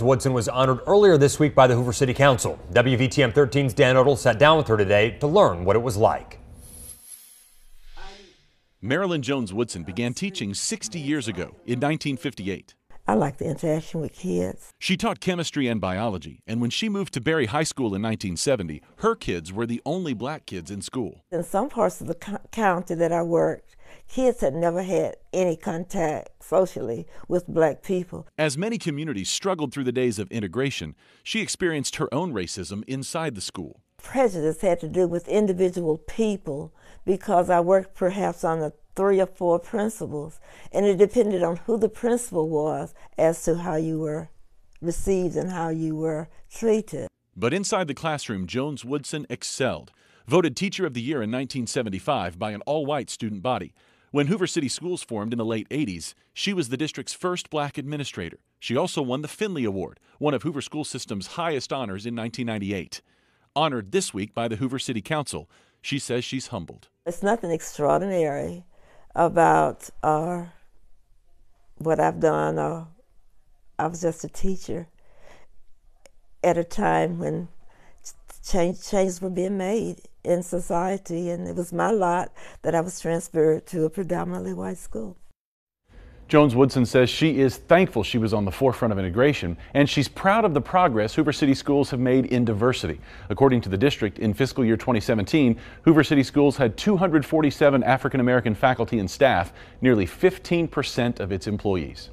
Woodson was honored earlier this week by the Hoover City Council. WVTM 13's Dan Odell sat down with her today to learn what it was like. Marilyn Jones Woodson began teaching 60 years ago in 1958. I like the interaction with kids. She taught chemistry and biology, and when she moved to Berry High School in 1970, her kids were the only black kids in school. In some parts of the county that I worked, kids had never had any contact socially with black people. As many communities struggled through the days of integration, she experienced her own racism inside the school. Prejudice had to do with individual people because I worked perhaps on 3 or 4 principals, and it depended on who the principal was as to how you were received and how you were treated. But inside the classroom, Jones Woodson excelled. Voted Teacher of the Year in 1975 by an all-white student body. When Hoover City Schools formed in the late 80s, she was the district's first black administrator. She also won the Finley Award, one of Hoover School System's highest honors in 1998. Honored this week by the Hoover City Council, she says she's humbled. It's nothing extraordinary about what I've done. I was just a teacher at a time when changes were being made in society, and it was my lot that I was transferred to a predominantly white school. Jones Woodson says she is thankful she was on the forefront of integration, and she's proud of the progress Hoover City Schools have made in diversity. According to the district, in fiscal year 2017, Hoover City Schools had 247 African American faculty and staff, nearly 15% of its employees.